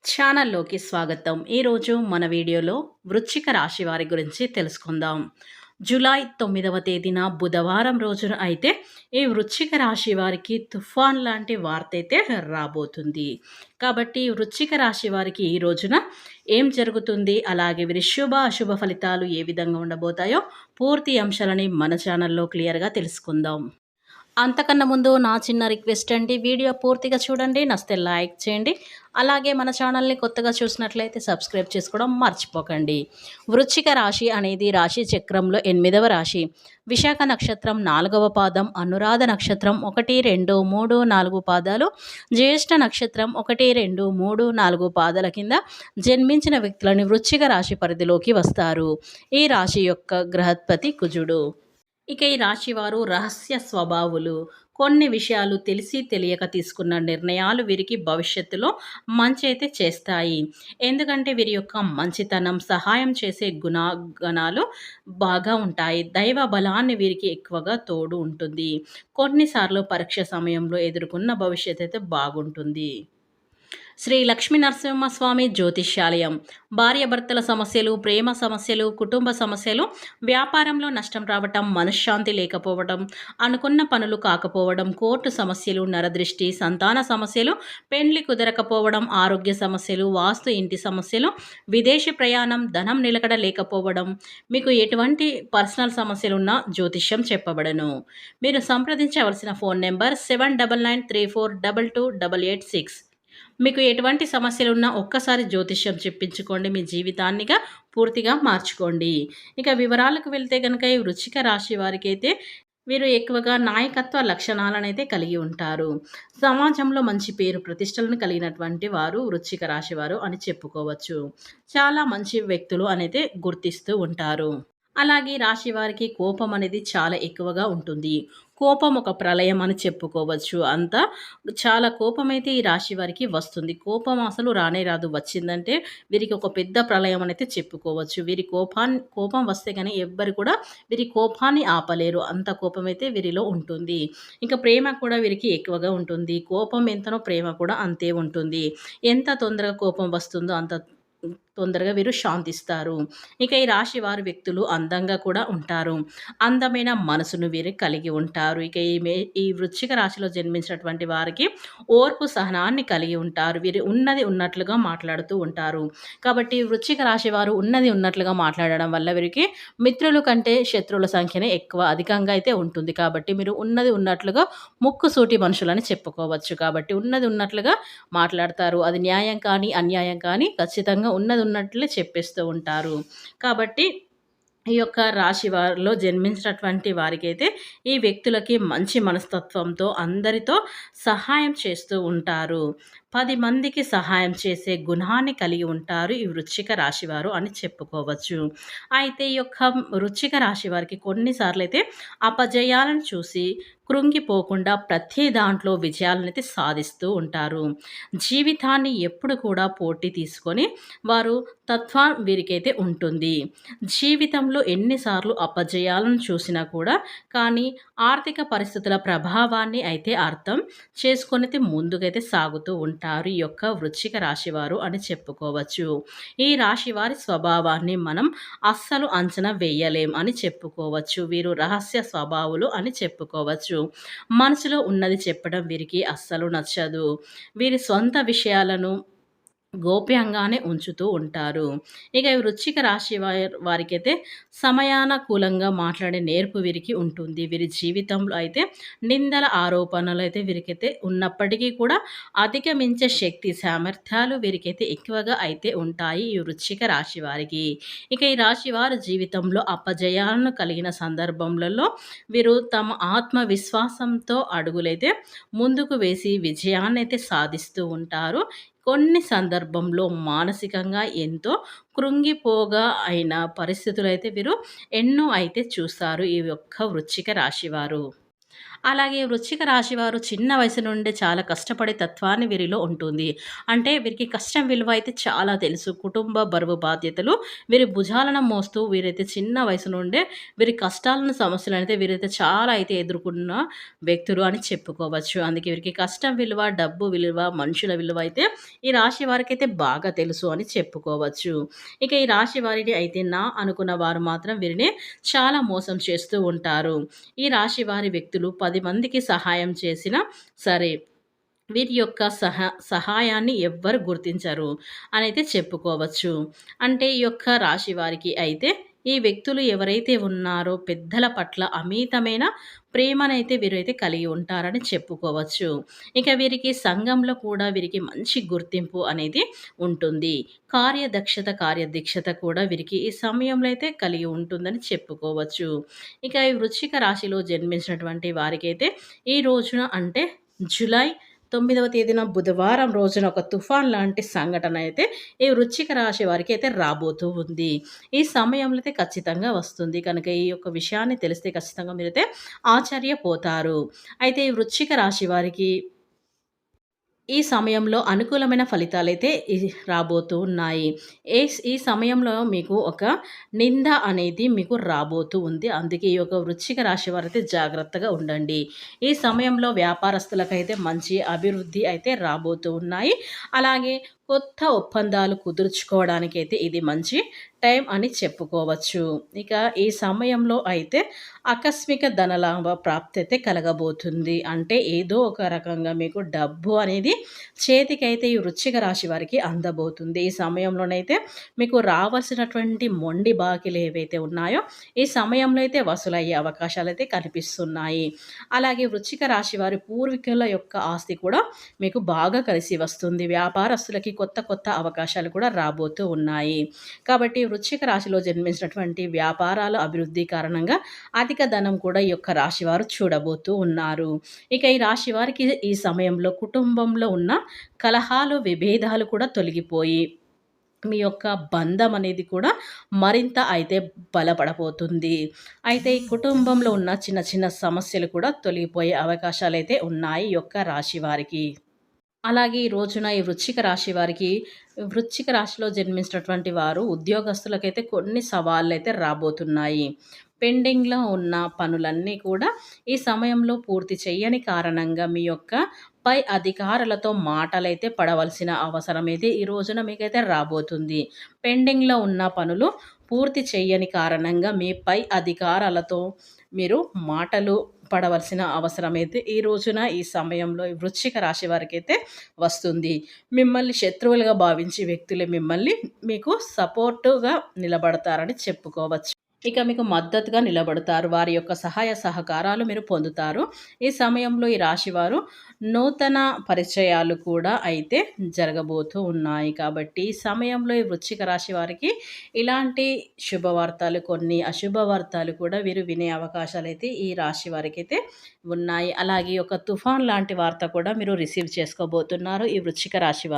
ఛానల్లోకి స్వాగతం. ఈరోజు మన వీడియోలో వృశ్చిక రాశి వారి గురించి తెలుసుకుందాం. జూలై 9వ తేదీన బుధవారం రోజున అయితే ఈ వృశ్చిక రాశి వారికి తుఫాన్ లాంటి వార్త అయితే రాబోతుంది. కాబట్టి వృశ్చిక రాశి వారికి ఈ రోజున ఏం జరుగుతుంది, అలాగే వీరి శుభ అశుభ ఫలితాలు ఏ విధంగా ఉండబోతాయో పూర్తి అంశాలని మన ఛానల్లో క్లియర్గా తెలుసుకుందాం. అంతకన్నా ముందు నా చిన్న రిక్వెస్ట్ అండి, వీడియో పూర్తిగా చూడండి, నచ్చితే లైక్ చేయండి. అలాగే మన ఛానల్ని కొత్తగా చూసినట్లయితే సబ్స్క్రైబ్ చేసుకోవడం మర్చిపోకండి. వృశ్చిక రాశి అనేది రాశి చక్రంలో 8వ రాశి. విశాఖ నక్షత్రం 4వ పాదం, అనురాధ నక్షత్రం 1, 2, 3, 4 పాదాలు, జ్యేష్ఠ నక్షత్రం 1, 2, 3, 4 పాదాల కింద జన్మించిన వ్యక్తులని వృశ్చిక రాశి పరిధిలోకి వస్తారు. ఈ రాశి యొక్క గ్రహపతి కుజుడు. ఇక ఈ రాశివారు రహస్య స్వభావులు. కొన్ని విషయాలు తెలిసి తెలియక తీసుకున్న నిర్ణయాలు వీరికి భవిష్యత్తులో మంచి అయితే చేస్తాయి. ఎందుకంటే వీరి యొక్క మంచితనం, సహాయం చేసే గుణగణాలు బాగా ఉంటాయి. దైవ బలాన్ని వీరికి ఎక్కువగా తోడు ఉంటుంది. కొన్నిసార్లు పరీక్ష సమయంలో ఎదుర్కొన్న భవిష్యత్తు అయితే బాగుంటుంది. శ్రీ లక్ష్మీ నరసింహస్వామి జ్యోతిష్యాలయం. భార్యాభర్తల సమస్యలు, ప్రేమ సమస్యలు, కుటుంబ సమస్యలు, వ్యాపారంలో నష్టం రావటం, మనశ్శాంతి లేకపోవడం, అనుకున్న పనులు కాకపోవడం, కోర్టు సమస్యలు, నరదృష్టి, సంతాన సమస్యలు, పెండ్లి కుదరకపోవడం, ఆరోగ్య సమస్యలు, వాస్తు ఇంటి సమస్యలు, విదేశీ ప్రయాణం, ధనం నిలకడ లేకపోవడం, మీకు ఎటువంటి పర్సనల్ సమస్యలున్నా జ్యోతిష్యం చెప్పబడను. మీరు సంప్రదించవలసిన ఫోన్ నెంబర్ 7993422886. మీకు ఎటువంటి సమస్యలున్నా ఒక్కసారి జ్యోతిష్యం చెప్పించుకోండి, మీ జీవితాన్నిగా పూర్తిగా మార్చుకోండి. ఇక వివరాలకు వెళ్తే కనుక ఈ వృశ్చిక రాశి వారికి అయితే వీరు ఎక్కువగా నాయకత్వ లక్షణాలనైతే కలిగి ఉంటారు. సమాజంలో మంచి పేరు ప్రతిష్టలను కలిగినటువంటి వారు వృశ్చిక రాశి వారు అని చెప్పుకోవచ్చు. చాలా మంచి వ్యక్తులు అనేది గుర్తిస్తూ ఉంటారు. అలాగే రాశి వారికి కోపం అనేది చాలా ఎక్కువగా ఉంటుంది. కోపం ఒక ప్రళయం అని చెప్పుకోవచ్చు. చాలా కోపమైతే ఈ రాశి వారికి వస్తుంది. కోపం అసలు రానే రాదు. వచ్చిందంటే వీరికి ఒక పెద్ద ప్రళయం అనేది చెప్పుకోవచ్చు. వీరి కోపం వస్తే కానీ ఎవ్వరు కూడా వీరి కోపాన్ని ఆపలేరు. అంత కోపమైతే వీరిలో ఉంటుంది. ఇంకా ప్రేమ కూడా వీరికి ఎక్కువగా ఉంటుంది. కోపం ఎంతనో ప్రేమ కూడా అంతే ఉంటుంది. ఎంత తొందరగా కోపం వస్తుందో అంత తొందరగా వీరు శాంతిస్తారు. ఇక ఈ రాశి వారి వ్యక్తులు అందంగా కూడా ఉంటారు. అందమైన మనసును వీరు కలిగి ఉంటారు. ఇక ఈ వృశ్చిక రాశిలో జన్మించినటువంటి వారికి ఓర్పు సహనాన్ని కలిగి ఉంటారు. వీరు ఉన్నది ఉన్నట్లుగా మాట్లాడుతూ ఉంటారు. కాబట్టి వృశ్చిక రాశి వారు ఉన్నది ఉన్నట్లుగా మాట్లాడడం వల్ల వీరికి మిత్రుల కంటే శత్రువుల సంఖ్యనే అధికంగా అయితే ఉంటుంది. కాబట్టి మీరు ఉన్నది ఉన్నట్లుగా ముక్కుసూటి మనుషులని చెప్పుకోవచ్చు. కాబట్టి ఉన్నది ఉన్నట్లుగా మాట్లాడతారు. అది న్యాయం కానీ అన్యాయం కానీ ఖచ్చితంగా ఉన్నది ఉన్నట్లే చెప్పేస్తూ ఉంటారు. కాబట్టి ఈ యొక్క రాశి వారిలో జన్మించినటువంటి వారికైతే ఈ వ్యక్తులకి మంచి మనస్తత్వంతో అందరితో సహాయం చేస్తూ ఉంటారు. 10 మందికి సహాయం చేసే గుణాన్ని కలిగి ఉంటారు ఈ వృశ్చిక రాశివారు అని చెప్పుకోవచ్చు. అయితే ఈ యొక్క వృశ్చిక రాశి వారికి కొన్నిసార్లు అయితే అపజయాలను చూసి కృంగిపోకుండా ప్రతి దాంట్లో విజయాలనైతే సాధిస్తూ ఉంటారు. జీవితాన్ని ఎప్పుడు కూడా పోటీ తీసుకొని వారు తత్వం వీరికైతే ఉంటుంది. జీవితంలో ఎన్నిసార్లు అపజయాలను చూసినా కూడా కానీ ఆర్థిక పరిస్థితుల ప్రభావాన్ని అయితే అర్థం చేసుకొని ముందుకైతే సాగుతూ ఉంటారు ఈ యొక్క వృశ్చిక రాశివారు అని చెప్పుకోవచ్చు. ఈ రాశి వారి స్వభావాన్ని మనం అస్సలు అంచనా వేయలేం అని చెప్పుకోవచ్చు. వీరు రహస్య స్వభావులు అని చెప్పుకోవచ్చు. మనసులో ఉన్నది చెప్పడం వీరికి అస్సలు నచ్చదు. వీరి సొంత విషయాలను గోప్యంగానే ఉంచుతూ ఉంటారు. ఇక ఈ వృశ్చిక రాశి వారికైతే సమయానుకూలంగా మాట్లాడే నేర్పు వీరికి ఉంటుంది. వీరి జీవితంలో అయితే నిందల ఆరోపణలు అయితే వీరికైతే ఉన్నప్పటికీ కూడా అధిగమించే శక్తి సామర్థ్యాలు వీరికైతే ఎక్కువగా అయితే ఉంటాయి ఈ వృశ్చిక రాశి వారికి. ఇక ఈ రాశి వారి జీవితంలో అపజయాలను కలిగిన సందర్భములలో వీరు తమ ఆత్మవిశ్వాసంతో అడుగులైతే ముందుకు వేసి విజయాన్ని అయితే సాధిస్తూ ఉంటారు. కొన్ని సందర్భంలో మానసికంగా ఎంతో కృంగిపోగా అయిన పరిస్థితులైతే వీరు ఎన్నో అయితే చూస్తారు ఈ యొక్క వృశ్చిక రాశివారు. అలాగే వృశ్చిక రాశి వారు చిన్న వయసు నుండే చాలా కష్టపడే తత్వాన్ని వీరిలో ఉంటుంది. అంటే వీరికి కష్టం విలువ అయితే చాలా తెలుసు. కుటుంబ బరువు బాధ్యతలు వీరి భుజాలను మోస్తూ వీరైతే చిన్న వయసు నుండే వీరి కష్టాలను, సమస్యలనైతే వీరైతే చాలా అయితే ఎదుర్కొన్న వ్యక్తులు అని చెప్పుకోవచ్చు. అందుకే వీరికి కష్టం విలువ, డబ్బు విలువ, మనుషుల విలువ అయితే ఈ రాశి వారికైతే బాగా తెలుసు అని చెప్పుకోవచ్చు. ఇక ఈ రాశి వారిని అయితే అనుకున్న వారు మాత్రం వీరిని చాలా మోసం చేస్తూ ఉంటారు. ఈ రాశి వారి వ్యక్తులు 10 మందికి సహాయం చేసినా సరే, వీరి యొక్క సహాయాన్ని ఎవ్వరు గుర్తించరు అనైతే చెప్పుకోవచ్చు. అంటే ఈ యొక్క రాశి వారికి అయితే ఈ వ్యక్తులు ఎవరైతే ఉన్నారో పెద్దల పట్ల అమితమైన ప్రేమనైతే వీరైతే కలిగి ఉంటారని చెప్పుకోవచ్చు. ఇక వీరికి సంఘంలో కూడా వీరికి మంచి గుర్తింపు అనేది ఉంటుంది. కార్యదక్షత, కార్యదీక్షత కూడా వీరికి ఈ సమయంలో అయితే కలిగి ఉంటుందని చెప్పుకోవచ్చు. ఇక ఈ వృశ్చిక రాశిలో జన్మించినటువంటి వారికైతే ఈ రోజున అంటే జులై 9వ తేదీన బుధవారం రోజున ఒక తుఫాన్ లాంటి సంఘటన అయితే ఈ వృశ్చిక రాశి వారికి అయితే రాబోతూ ఉంది. ఈ సమయంలో అయితే ఖచ్చితంగా వస్తుంది. కనుక ఈ యొక్క విషయాన్ని తెలిస్తే ఖచ్చితంగా మీరైతే ఆశ్చర్యపోతారు. అయితే ఈ వృశ్చిక రాశి వారికి ఈ సమయంలో అనుకూలమైన ఫలితాలైతే రాబోతూ ఉన్నాయి. ఈ సమయంలో మీకు ఒక నింద అనేది మీకు రాబోతూ ఉంది. అందుకే ఈ యొక్క వృశ్చిక రాశి వారైతే జాగ్రత్తగా ఉండండి. ఈ సమయంలో వ్యాపారస్తులకైతే మంచి అభివృద్ధి అయితే రాబోతూ ఉన్నాయి. అలాగే కొత్త ఒప్పందాలు కుదుర్చుకోవడానికైతే ఇది మంచి టైం అని చెప్పుకోవచ్చు. ఇక ఈ సమయంలో అయితే ఆకస్మిక ధనలాభ ప్రాప్తి అయితే కలగబోతుంది. అంటే ఏదో ఒక రకంగా మీకు డబ్బు అనేది చేతికైతే ఈ వృశ్చిక రాశి వారికి అందబోతుంది. ఈ సమయంలోనైతే మీకు రావాల్సినటువంటి మొండి బాకీలు ఏవైతే ఉన్నాయో ఈ సమయంలో అయితే వసూలయ్యే అవకాశాలైతే కనిపిస్తున్నాయి. అలాగే వృశ్చిక రాశి వారి పూర్వీకుల యొక్క ఆస్తి కూడా మీకు బాగా కలిసి వస్తుంది. వ్యాపారస్తులకి కొత్త కొత్త అవకాశాలు కూడా రాబోతూ ఉన్నాయి. కాబట్టి వృశ్చిక రాశిలో జన్మించినటువంటి వ్యాపారాల అభివృద్ధి కారణంగా అధిక ధనం కూడా ఈ యొక్క రాశి వారు చూడబోతూ ఉన్నారు. ఇక ఈ రాశి వారికి ఈ సమయంలో కుటుంబంలో ఉన్న కలహాలు, విభేదాలు కూడా తొలగిపోయి మీ యొక్క బంధం అనేది కూడా మరింత అయితే బలపడబోతుంది. అయితే ఈ కుటుంబంలో ఉన్న చిన్న చిన్న సమస్యలు కూడా తొలగిపోయే అవకాశాలైతే ఉన్నాయి ఈ యొక్క రాశి వారికి. అలాగే ఈ రోజున ఈ వృశ్చిక రాశి వారికి వృశ్చిక రాశిలో జన్మించినటువంటి వారు ఉద్యోగస్తులకైతే కొన్ని సవాళ్ళైతే రాబోతున్నాయి. పెండింగ్‌లో ఉన్న పనులన్నీ కూడా ఈ సమయంలో పూర్తి చెయ్యని కారణంగా మీ యొక్క పై అధికారులతో మాటలైతే పడవలసిన అవసరమైతే ఈ రోజున మీకైతే రాబోతుంది. పెండింగ్‌లో ఉన్న పనులు పూర్తి చెయ్యని కారణంగా మీ పై అధికారాలతో మీరు మాటలు పడవలసిన అవసరమైతే ఈ రోజున ఈ సమయంలో ఈ వృశ్చిక రాశి వారికైతే వస్తుంది. మిమ్మల్ని శత్రువులుగా భావించే వ్యక్తులే మీకు సపోర్టుగా నిలబడతారని చెప్పుకోవచ్చు. ఇక మీకు మద్దతుగా నిలబడతారు. వారి యొక్క సహాయ సహకారాలు మీరు పొందుతారు. ఈ సమయంలో ఈ రాశివారు నూతన పరిచయాలు కూడా అయితే జరగబోతూ ఉన్నాయి. కాబట్టి ఈ సమయంలో ఈ వృశ్చిక రాశి వారికి ఇలాంటి శుభవార్తలు, కొన్ని అశుభవార్తలు కూడా వీరు వినే అవకాశాలైతే ఈ రాశి వారికైతే ఉన్నాయి. అలాగే ఒక తుఫాన్ లాంటి వార్త కూడా మీరు రిసీవ్ చేసుకోబోతున్నారు ఈ వృశ్చిక రాశి వారు.